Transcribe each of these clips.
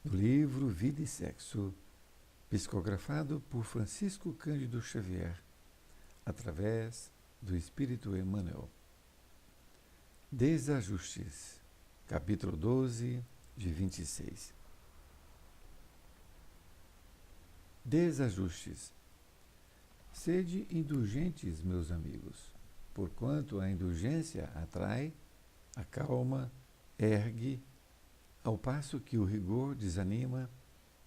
do livro Vida e Sexo, psicografado por Francisco Cândido Xavier, através do Espírito Emmanuel. Desajustes, capítulo 12, de 26. Desajustes. Sede indulgentes, meus amigos, porquanto a indulgência atrai, acalma, ergue, ao passo que o rigor desanima,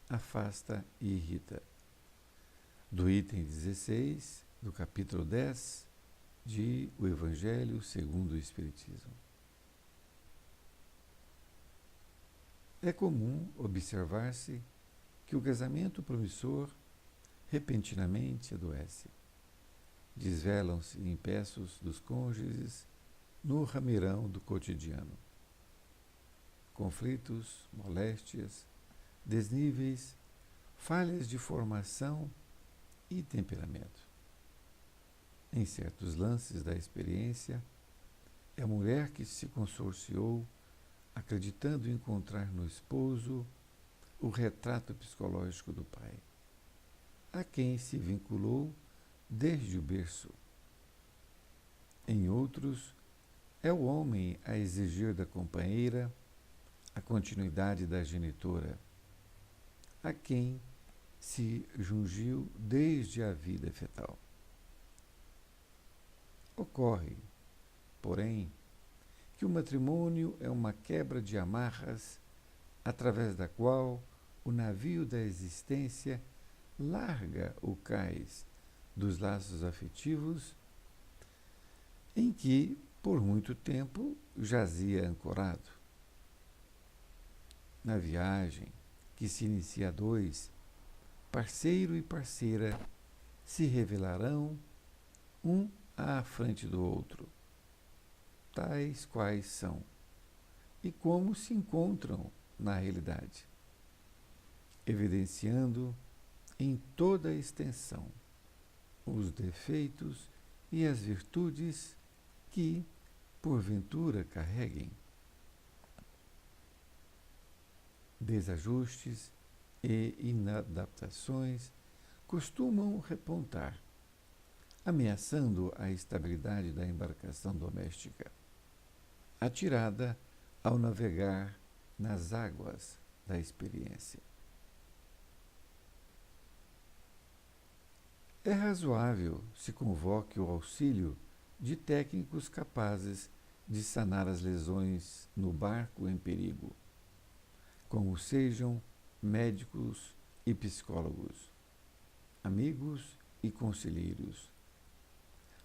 afasta e irrita. Do item 16, do capítulo 10, de O Evangelho segundo o Espiritismo. É comum observar-se que o casamento promissor repentinamente adoece. Desvelam-se empeços dos cônjuges no rameirão do cotidiano. Conflitos, moléstias, desníveis, falhas de formação e temperamento. Em certos lances da experiência, é a mulher que se consorciou, acreditando encontrar no esposo o retrato psicológico do pai, a quem se vinculou desde o berço. Em outros, é o homem a exigir da companheira a continuidade da genitora, a quem se jungiu desde a vida fetal. Ocorre, porém, que o matrimônio é uma quebra de amarras através da qual o navio da existência larga o cais dos laços afetivos em que, por muito tempo, jazia ancorado. Na viagem que se inicia a dois, parceiro e parceira se revelarão um à frente do outro, tais quais são, e como se encontram na realidade, evidenciando em toda a extensão os defeitos e as virtudes que, porventura, carreguem. Desajustes e inadaptações costumam repontar, ameaçando a estabilidade da embarcação doméstica, atirada ao navegar nas águas da experiência. É razoável se convoque o auxílio de técnicos capazes de sanar as lesões no barco em perigo, como sejam médicos e psicólogos, amigos e conselheiros,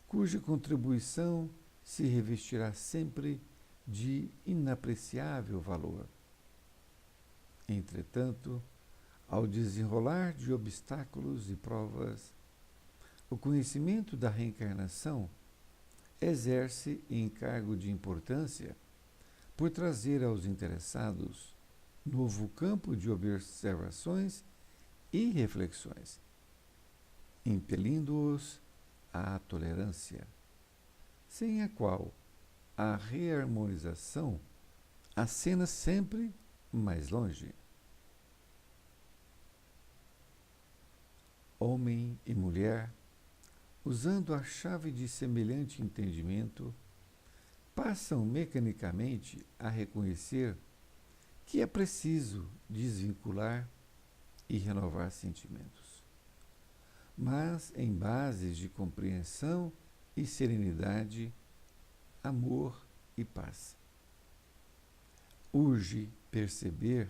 cuja contribuição se revestirá sempre de inapreciável valor. Entretanto, ao desenrolar de obstáculos e provas, o conhecimento da reencarnação exerce encargo de importância por trazer aos interessados novo campo de observações e reflexões, impelindo-os à tolerância, sem a qual a reharmonização acena sempre mais longe. Homem e mulher, usando a chave de semelhante entendimento, passam mecanicamente a reconhecer que é preciso desvincular e renovar sentimentos, mas em bases de compreensão e serenidade, amor e paz. Urge perceber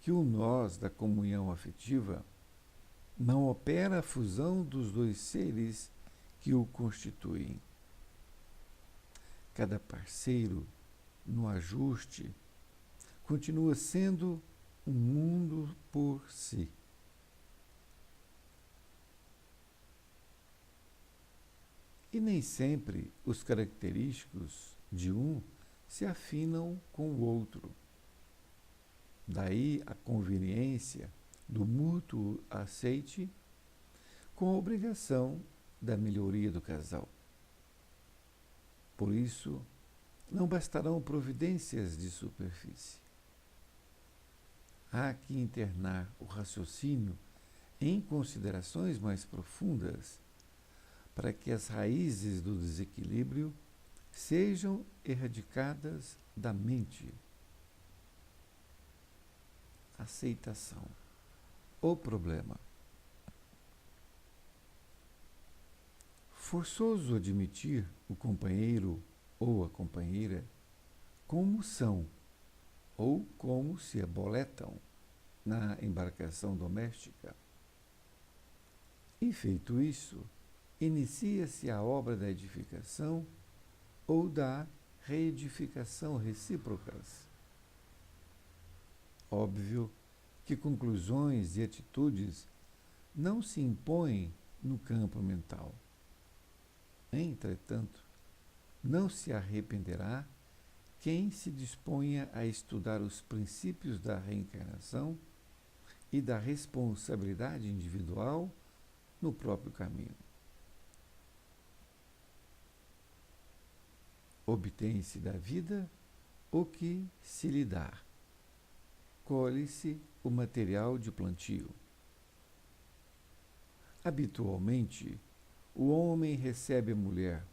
que o nós da comunhão afetiva não opera a fusão dos dois seres que o constituem. Cada parceiro, no ajuste, continua sendo um mundo por si. E nem sempre os característicos de um se afinam com o outro. Daí a conveniência do mútuo aceite com a obrigação da melhoria do casal. Por isso, não bastarão providências de superfície. há que internar o raciocínio em considerações mais profundas para que as raízes do desequilíbrio sejam erradicadas da mente. Aceitação. O problema. Forçoso admitir o companheiro ou a companheira como são ou como se aboletam na embarcação doméstica. E feito isso, inicia-se a obra da edificação ou da reedificação recíprocas. Óbvio que conclusões e atitudes não se impõem no campo mental. Entretanto, não se arrependerá quem se disponha a estudar os princípios da reencarnação e da responsabilidade individual no próprio caminho. Obtém-se da vida o que se lhe dá. Colhe-se o material de plantio. Habitualmente, o homem recebe a mulher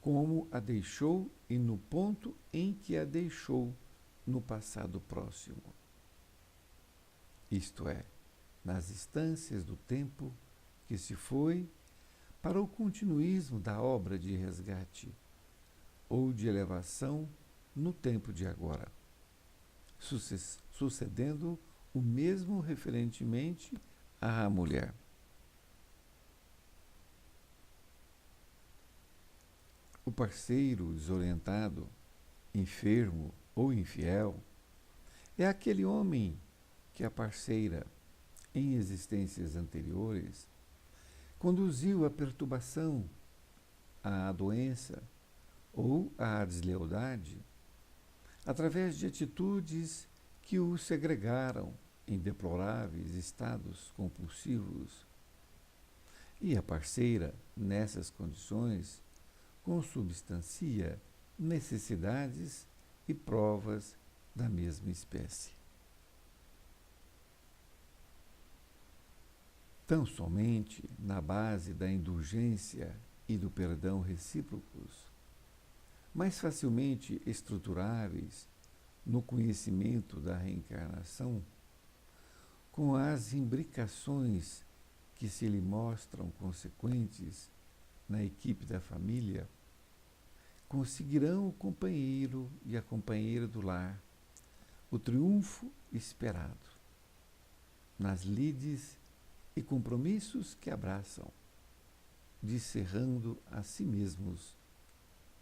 como a deixou e no ponto em que a deixou no passado próximo. Isto é, nas instâncias do tempo que se foi para o continuismo da obra de resgate ou de elevação no tempo de agora, sucedendo o mesmo referentemente à mulher. O parceiro desorientado, enfermo ou infiel é aquele homem que a parceira, em existências anteriores, conduziu à perturbação, à doença ou à deslealdade, através de atitudes que o segregaram em deploráveis estados compulsivos. E a parceira, nessas condições, consubstancia necessidades e provas da mesma espécie. Tão somente na base da indulgência e do perdão recíprocos, mais facilmente estruturáveis no conhecimento da reencarnação, com as imbricações que se lhe mostram consequentes na equipe da família, conseguirão o companheiro e a companheira do lar o triunfo esperado nas lides e compromissos que abraçam, descerrando a si mesmos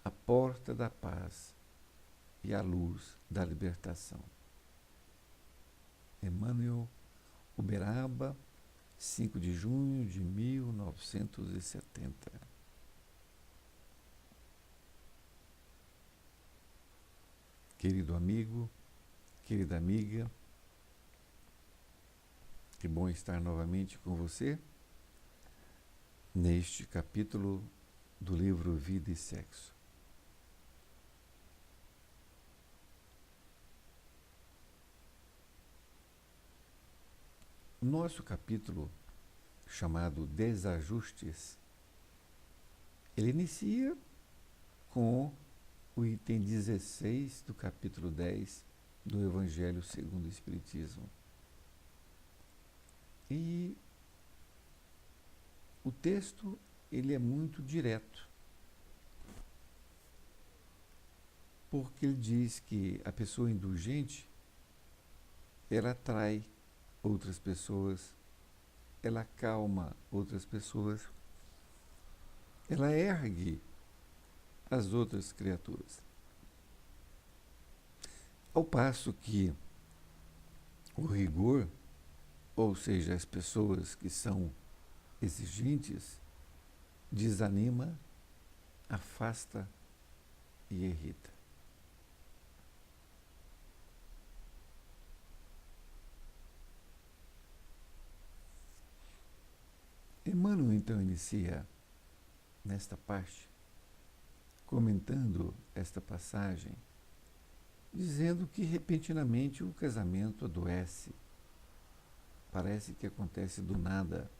a porta da paz e a luz da libertação. Emmanuel, Uberaba, 5 de junho de 1970. Querido amigo, querida amiga, que bom estar novamente com você neste capítulo do livro Vida e Sexo. O nosso capítulo, chamado Desajustes, ele inicia com o item 16 do capítulo 10 do Evangelho segundo o Espiritismo. E o texto, ele é muito direto, porque ele diz que a pessoa indulgente, ela atrai outras pessoas, ela acalma outras pessoas, ela ergue as outras criaturas. Ao passo que o rigor, ou seja, as pessoas que são exigentes, desanima, afasta e irrita. Emmanuel então inicia nesta parte, comentando esta passagem, dizendo que repentinamente o casamento adoece. Parece que acontece do nada,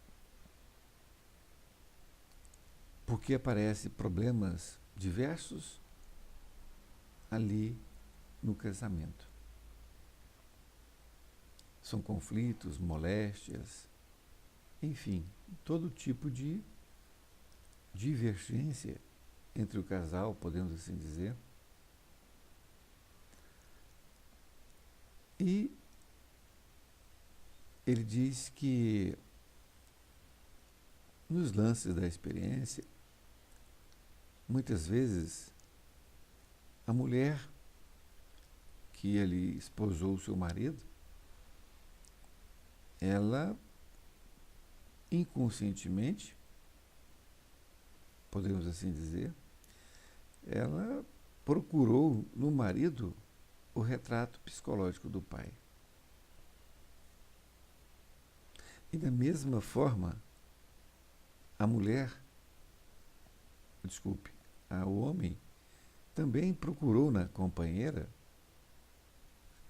porque aparecem problemas diversos ali no casamento. São conflitos, moléstias, enfim, todo tipo de divergência entre o casal, podemos assim dizer. E ele diz que nos lances da experiência, muitas vezes a mulher que ele esposou o seu marido, ela inconscientemente, podemos assim dizer, ela procurou no marido o retrato psicológico do pai. E da mesma forma, a mulher, desculpe, o homem também procurou na companheira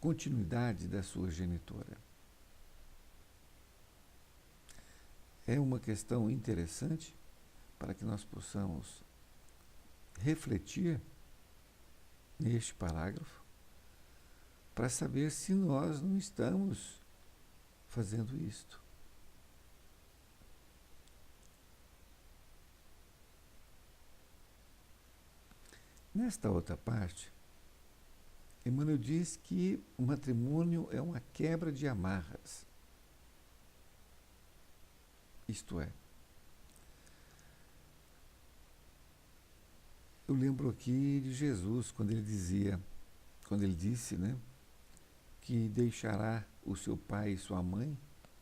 continuidade da sua genitora. É uma questão interessante para que nós possamos refletir neste parágrafo para saber se nós não estamos fazendo isto. Nesta outra parte, Emmanuel diz que o matrimônio é uma quebra de amarras. Isto é, eu lembro aqui de Jesus, quando ele disse, né, que deixará o seu pai e sua mãe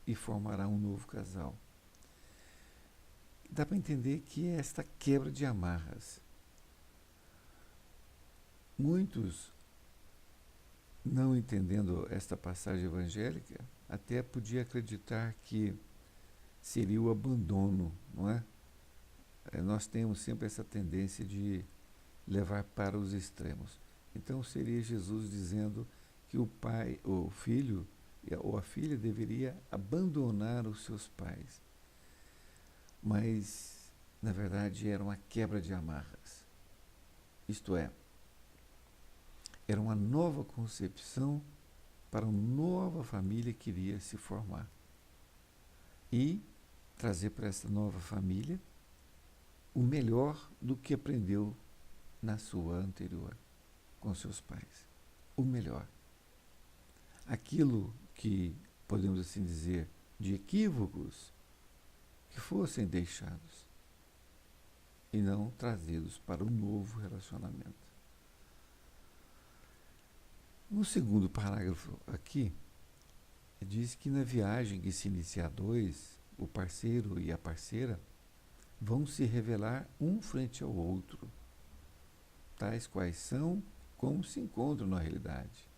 e formará um novo casal. Dá para entender que é esta quebra de amarras. Muitos, não entendendo esta passagem evangélica, até podia acreditar que seria o abandono, não é? Nós temos sempre essa tendência de levar para os extremos. Então seria Jesus dizendo que o pai, o filho ou a filha deveria abandonar os seus pais. Mas, na verdade, era uma quebra de amarras. Isto é, era uma nova concepção para uma nova família que iria se formar. E trazer para essa nova família o melhor do que aprendeu na sua anterior, com seus pais. O melhor. Aquilo que, podemos assim dizer, de equívocos, que fossem deixados e não trazidos para um novo relacionamento. No segundo parágrafo aqui, diz que na viagem que se inicia a dois, o parceiro e a parceira vão se revelar um frente ao outro, tais quais são, como se encontram na realidade.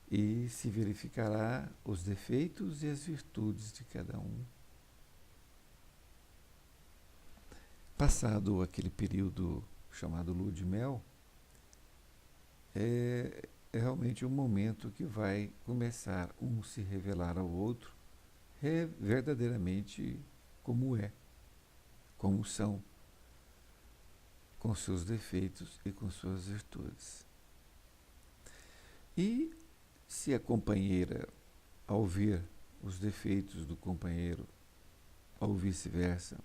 E se verificará os defeitos e as virtudes de cada um. Passado aquele período chamado lua de mel, é realmente um momento que vai começar um se revelar ao outro verdadeiramente como é, como são, com seus defeitos e com suas virtudes. E se a companheira, ao ver os defeitos do companheiro, ou vice-versa,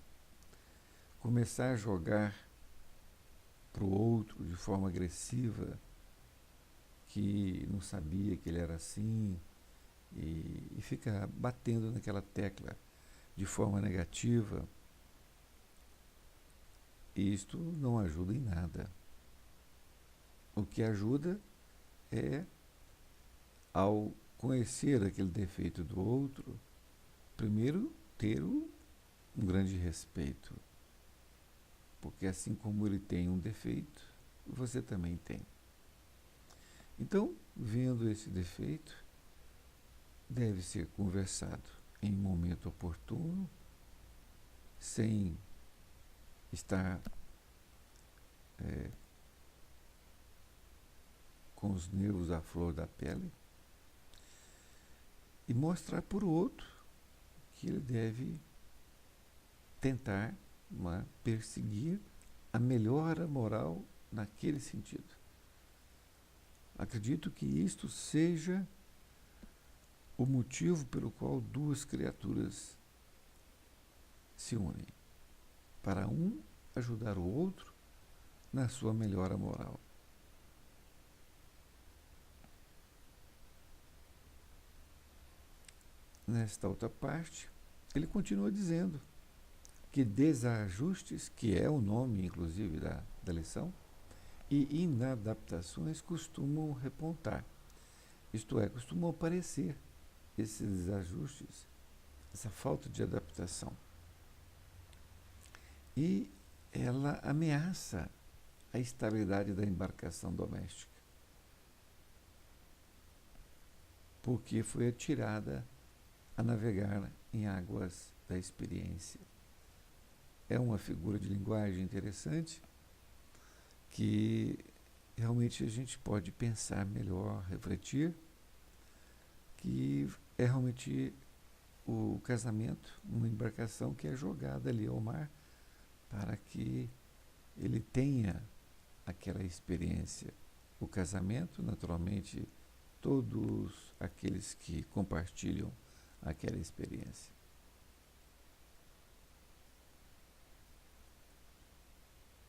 começar a jogar para o outro de forma agressiva, que não sabia que ele era assim, e fica batendo naquela tecla de forma negativa, isto não ajuda em nada. O que ajuda é, ao conhecer aquele defeito do outro, primeiro ter um grande respeito, porque assim como ele tem um defeito, você também tem. Então, vendo esse defeito, deve ser conversado em momento oportuno, sem estar com os nervos à flor da pele, e mostrar para o outro que ele deve tentar, perseguir a melhora moral naquele sentido. Acredito que isto seja o motivo pelo qual duas criaturas se unem, para um ajudar o outro na sua melhora moral. Nesta outra parte, ele continua dizendo que desajustes, que é o nome, inclusive, da lição, e inadaptações costumam repontar. Isto é, costumam aparecer esses desajustes, essa falta de adaptação. E ela ameaça a estabilidade da embarcação doméstica, porque foi atirada a navegar em águas da experiência. É uma figura de linguagem interessante que realmente a gente pode pensar melhor, refletir, que é realmente o casamento, uma embarcação que é jogada ali ao mar para que ele tenha aquela experiência. O casamento, naturalmente, todos aqueles que compartilham aquela experiência.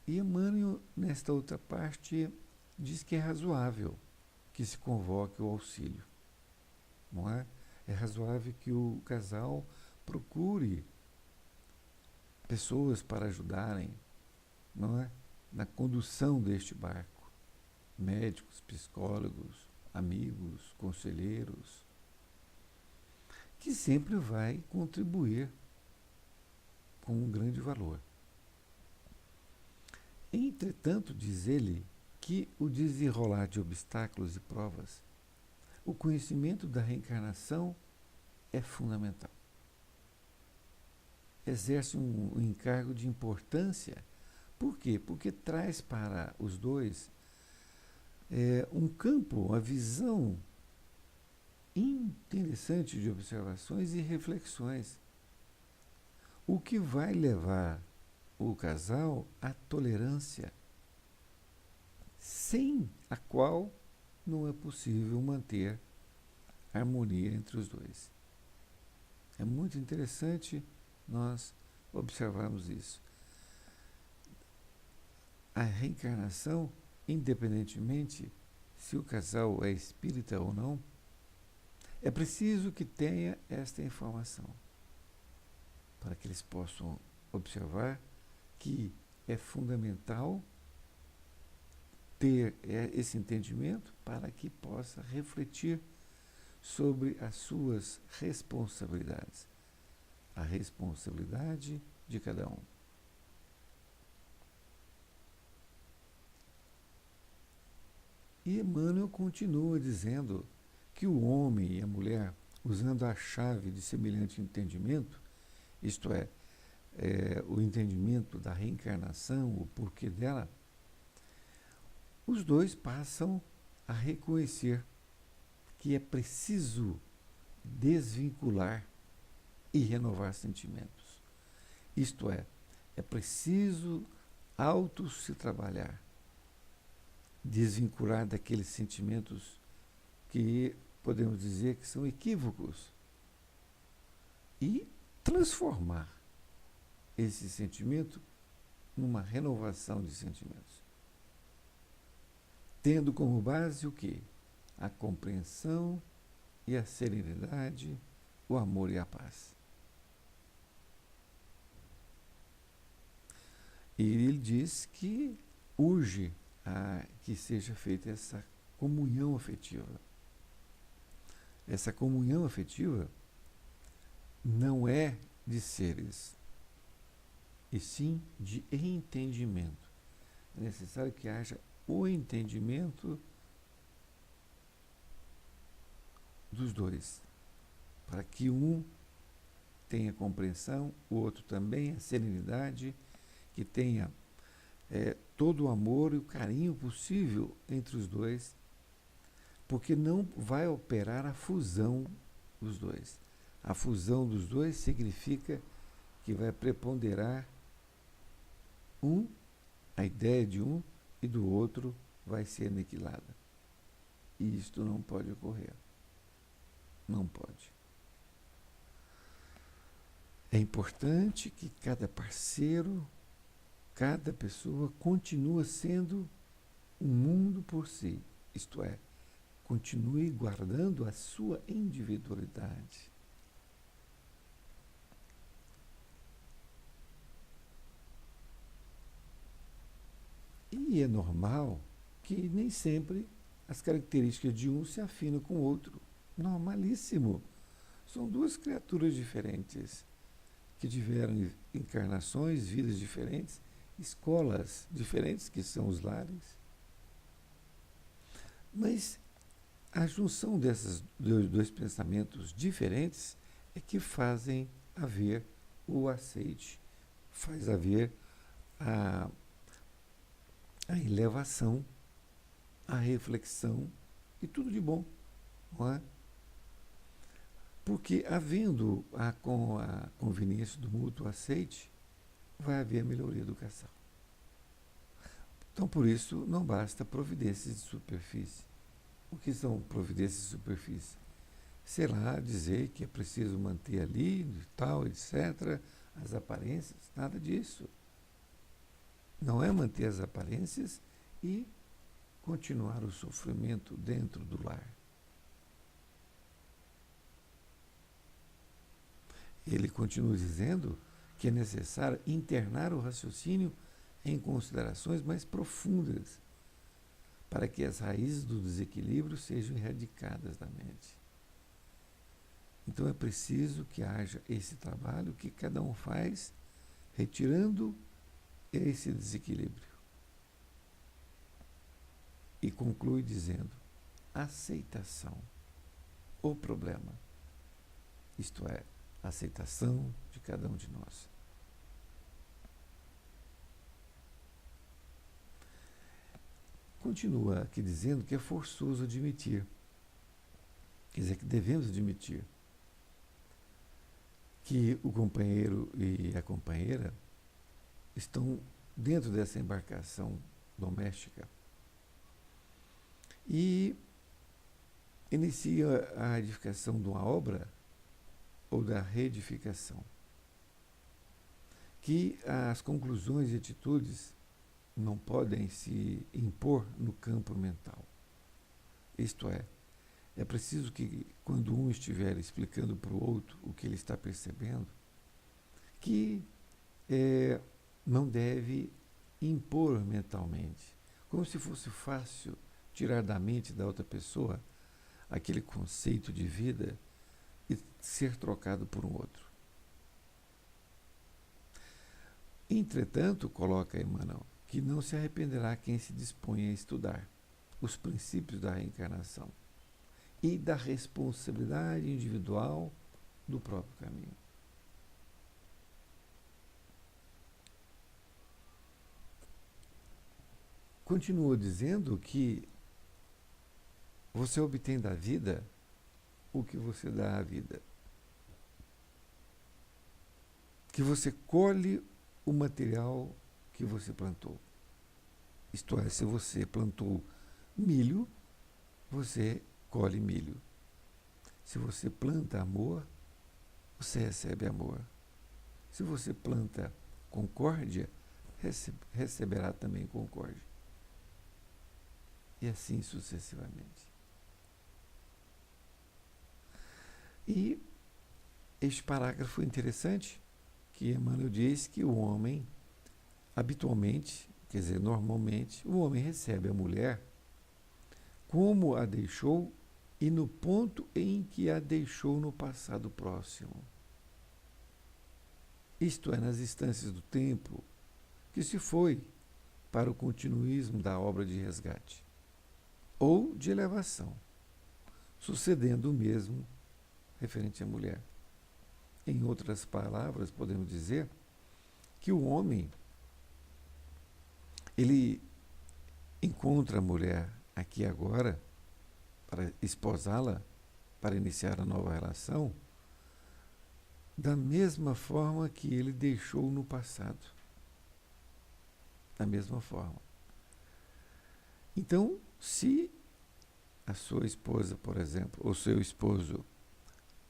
E Emmanuel, nesta outra parte, diz que é razoável que se convoque o auxílio. Não é? É razoável que o casal procure pessoas para ajudarem, não é? Na condução deste barco. Médicos, psicólogos, amigos, conselheiros, que sempre vai contribuir com um grande valor. Entretanto, diz ele, que o desenrolar de obstáculos e provas, o conhecimento da reencarnação é fundamental. Exerce um encargo de importância. Por quê? Porque traz para os dois um campo, uma visão interessante de observações e reflexões, o que vai levar o casal à tolerância, sem a qual não é possível manter harmonia entre os dois. É muito interessante nós observarmos isso. A reencarnação, independentemente se o casal é espírita ou não, é preciso que tenha esta informação, para que eles possam observar que é fundamental ter esse entendimento para que possa refletir sobre as suas responsabilidades, a responsabilidade de cada um. E Emmanuel continua dizendo que o homem e a mulher, usando a chave de semelhante entendimento, isto é, o entendimento da reencarnação, o porquê dela, os dois passam a reconhecer que é preciso desvincular e renovar sentimentos. Isto é preciso se trabalhar, desvincular daqueles sentimentos que podemos dizer que são equívocos e transformar esse sentimento numa renovação de sentimentos. Tendo como base o quê? A compreensão e a serenidade, o amor e a paz. E ele diz que urge a que seja feita essa comunhão afetiva. Essa comunhão afetiva não é de seres, e sim de entendimento. É necessário que haja o entendimento dos dois, para que um tenha compreensão, o outro também, a serenidade, que tenha todo o amor e o carinho possível entre os dois, porque não vai operar a fusão dos dois. A fusão dos dois significa que vai preponderar a ideia de um, e do outro vai ser aniquilada. E isto não pode ocorrer. Não pode. É importante que cada parceiro, cada pessoa continue sendo um mundo por si. Isto é, continue guardando a sua individualidade. E é normal que nem sempre as características de um se afinam com o outro. Normalíssimo. São duas criaturas diferentes, que tiveram encarnações, vidas diferentes, escolas diferentes, que são os lares. Mas a junção desses dois pensamentos diferentes é que fazem haver o aceite, faz haver a elevação, a reflexão e tudo de bom, não é? Porque, havendo com a conveniência do mútuo aceite, vai haver a melhoria do casal. Então, por isso, não basta providências de superfície. O que são providências de superfície? Sei lá, dizer que é preciso manter ali, tal, etc., as aparências, nada disso. Não é manter as aparências e continuar o sofrimento dentro do lar. Ele continua dizendo que é necessário internar o raciocínio em considerações mais profundas, para que as raízes do desequilíbrio sejam erradicadas da mente. Então é preciso que haja esse trabalho que cada um faz, retirando esse desequilíbrio. E conclui dizendo: aceitação, o problema. Isto é, a aceitação de cada um de nós. Continua aqui dizendo que é forçoso admitir, quer dizer, que devemos admitir que o companheiro e a companheira estão dentro dessa embarcação doméstica e inicia a edificação de uma obra ou da reedificação, que as conclusões e atitudes não podem se impor no campo mental. Isto é preciso que, quando um estiver explicando para o outro o que ele está percebendo, que não deve impor mentalmente, como se fosse fácil tirar da mente da outra pessoa aquele conceito de vida e ser trocado por um outro. Entretanto, coloca Emmanuel, que não se arrependerá quem se dispõe a estudar os princípios da reencarnação e da responsabilidade individual do próprio caminho. Continua dizendo que você obtém da vida o que você dá à vida. Que você colhe o material que você plantou. Isto é, se você plantou milho, você colhe milho. Se você planta amor, você recebe amor. Se você planta concórdia, receberá também concórdia. E assim sucessivamente. E este parágrafo é interessante, que Emmanuel diz que o homem, habitualmente, quer dizer, normalmente, o homem recebe a mulher como a deixou e no ponto em que a deixou no passado próximo. Isto é, nas instâncias do tempo que se foi para o continuismo da obra de resgate ou de elevação, sucedendo o mesmo referente à mulher. Em outras palavras, podemos dizer que o homem, ele encontra a mulher aqui agora para esposá-la, para iniciar a nova relação, da mesma forma que ele deixou no passado. Da mesma forma. Então, se a sua esposa, por exemplo, ou seu esposo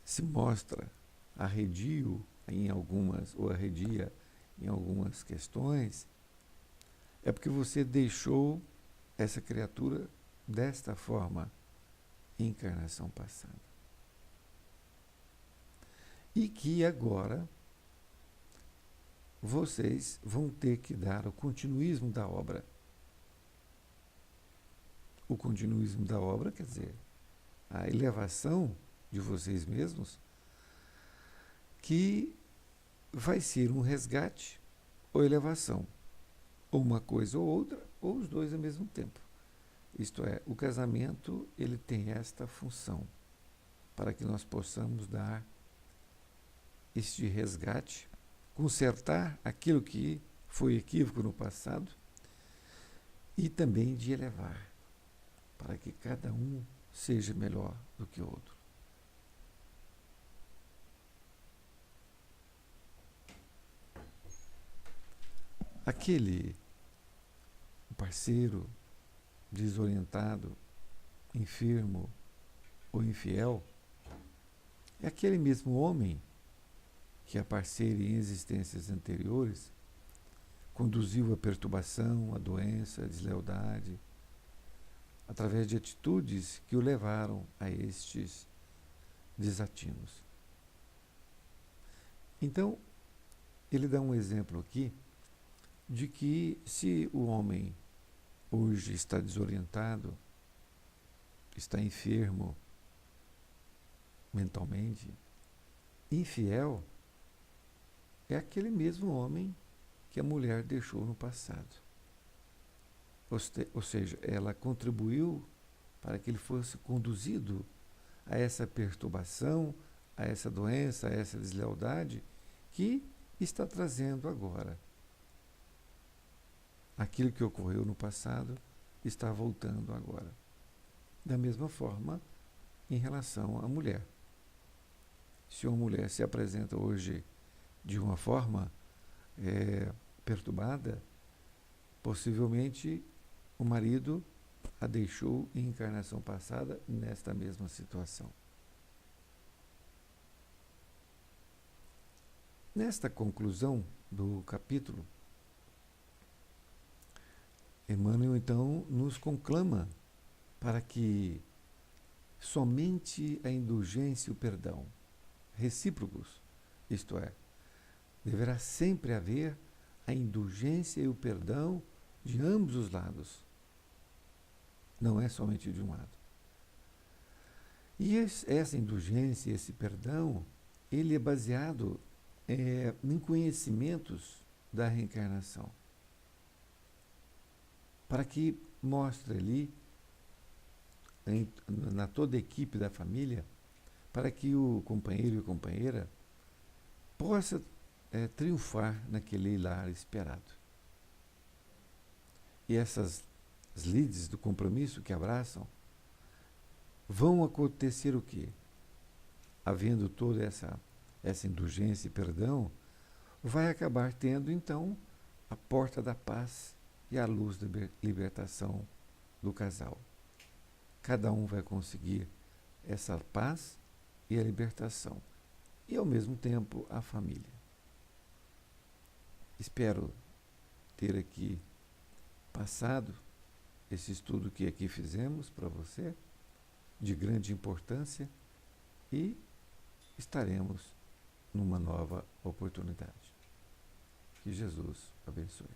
se mostra arredio em algumas, ou arredia em algumas questões, é porque você deixou essa criatura desta forma em encarnação passada. E que agora vocês vão ter que dar o continuismo da obra. O continuismo da obra quer dizer a elevação de vocês mesmos, que vai ser um resgate ou elevação, ou uma coisa ou outra, ou os dois ao mesmo tempo. Isto é, o casamento ele tem esta função, para que nós possamos dar este resgate, consertar aquilo que foi equívoco no passado e também de elevar, para que cada um seja melhor do que o outro. Aquele parceiro desorientado, enfermo ou infiel é aquele mesmo homem que a parceira em existências anteriores conduziu à perturbação, à doença, à deslealdade, através de atitudes que o levaram a estes desatinos. Então, ele dá um exemplo aqui de que se o homem hoje está desorientado, está enfermo mentalmente, infiel, é aquele mesmo homem que a mulher deixou no passado. Ou seja, ela contribuiu para que ele fosse conduzido a essa perturbação, a essa doença, a essa deslealdade que está trazendo agora. Aquilo que ocorreu no passado está voltando agora. Da mesma forma, em relação à mulher. Se uma mulher se apresenta hoje de uma forma perturbada, possivelmente o marido a deixou em encarnação passada nesta mesma situação. Nesta conclusão do capítulo, Emmanuel então nos conclama para que somente a indulgência e o perdão recíprocos, isto é, deverá sempre haver a indulgência e o perdão de ambos os lados. Não é somente de um lado. E essa indulgência, esse perdão, ele é baseado em conhecimentos da reencarnação. Para que mostre ali, na toda a equipe da família, para que o companheiro e companheira possa triunfar naquele lar esperado. E essas lides do compromisso que abraçam vão acontecer o quê? Havendo toda essa indulgência e perdão, vai acabar tendo então a porta da paz e a luz da libertação do casal. Cada um vai conseguir essa paz e a libertação, e ao mesmo tempo a família. Espero ter aqui passado esse estudo que aqui fizemos para você, de grande importância, e estaremos numa nova oportunidade. Que Jesus abençoe.